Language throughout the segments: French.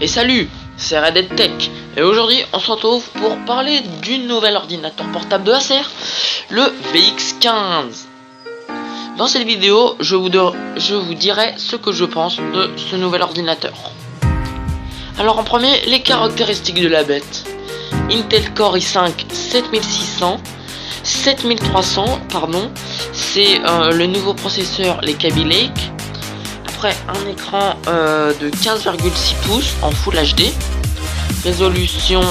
Et salut, c'est Red Dead Tech. Et aujourd'hui, on se retrouve pour parler du nouvel ordinateur portable de Acer, le VX15. Dans cette vidéo, je vous dirai ce que je pense de ce nouvel ordinateur. Alors en premier, les caractéristiques de la bête. Intel Core i5 7300, c'est le nouveau processeur, les Kaby Lake. Après, un écran de 15,6 pouces en Full HD, résolution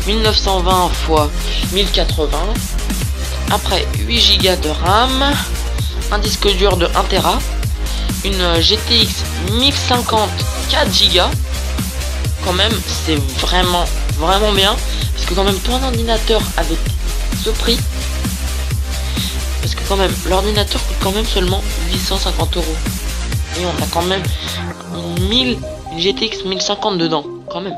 1920 x 1080. Après, 8 Go de RAM, un disque dur de 1 Tera, une GTX 1050 4 Go. Quand même, c'est vraiment bien, parce que quand même ton ordinateur avec ce prix, parce que quand même l'ordinateur coûte quand même seulement 850 €. Et on a quand même une GTX 1050 dedans, quand même.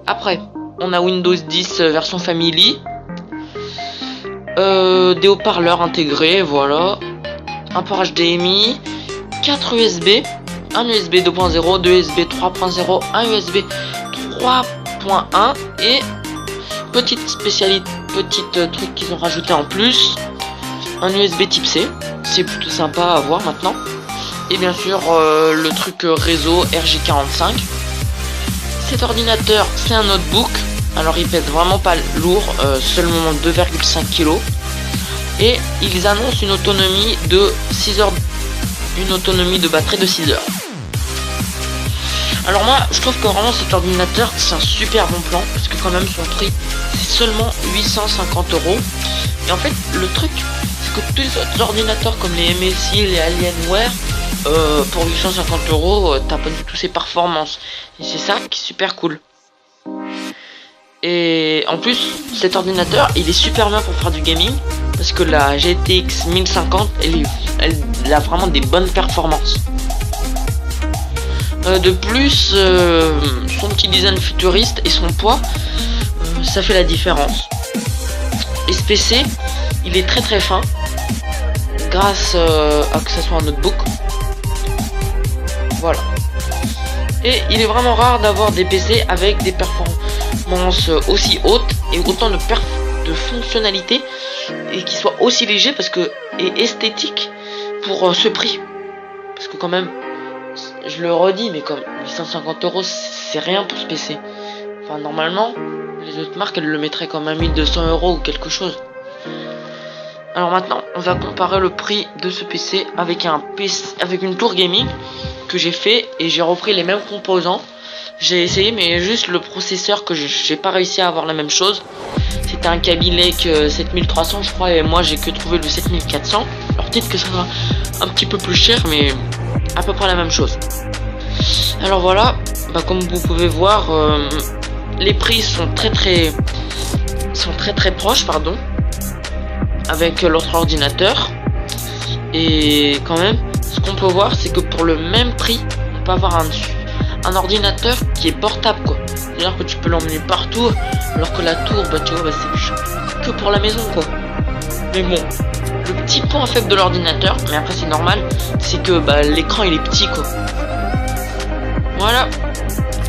Après, on a Windows 10 version Family, des haut-parleurs intégrés, voilà, un port HDMI, 4 USB, un USB 2.0, 2 USB 3.0, un USB 3.1 et petite truc qu'ils ont rajouté en plus, un USB type C, c'est plutôt sympa à voir maintenant. Et bien sûr le truc réseau RJ45. Cet ordinateur, c'est un notebook, alors il pèse vraiment pas lourd, seulement 2,5 kg. Et ils annoncent une autonomie de 6 heures, une autonomie de batterie de 6 heures. Alors moi je trouve que vraiment cet ordinateur c'est un super bon plan, parce que quand même son prix c'est seulement 850 €. Et en fait le truc c'est que tous les autres ordinateurs comme les MSI, les Alienware, pour 850 €, t'as pas du tout ces performances. Et c'est ça qui est super cool. Et en plus, cet ordinateur, il est super bien pour faire du gaming, parce que la GTX 1050, elle a vraiment des bonnes performances. De plus, son petit design futuriste et son poids, ça fait la différence. Et ce PC, il est très fin, grâce à que ça soit un notebook. Voilà. Et il est vraiment rare d'avoir des PC avec des performances aussi hautes et autant de fonctionnalités, et qui soient aussi légers et esthétiques pour ce prix. Parce que quand même, je le redis, mais comme 850 €, c'est rien pour ce PC. Enfin, normalement, les autres marques, elles le mettraient comme à 1200 € ou quelque chose. Alors maintenant, on va comparer le prix de ce PC avec une tour gaming que j'ai fait, et j'ai repris les mêmes composants. J'ai essayé, mais juste le processeur que j'ai pas réussi à avoir la même chose. C'était un Kaby Lake 7300 je crois, et moi j'ai que trouvé le 7400. Alors peut-être que ça sera un petit peu plus cher, mais à peu près la même chose. Alors voilà, comme vous pouvez voir, les prix sont très proches, avec l'autre ordinateur. Et quand même, ce qu'on peut voir, c'est que pour le même prix, on peut avoir un ordinateur qui est portable, quoi. C'est-à-dire que tu peux l'emmener partout, alors que la tour, tu vois, c'est que pour la maison, quoi. Mais bon, le petit point faible de l'ordinateur, mais après c'est normal, c'est que l'écran il est petit, quoi. Voilà.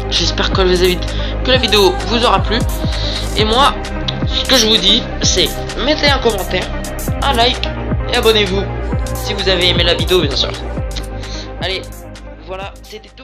J'espère que la vidéo vous aura plu. Et moi, ce que je vous dis, c'est mettez un commentaire, un like et abonnez-vous si vous avez aimé la vidéo, bien sûr. Allez, voilà, c'était tout.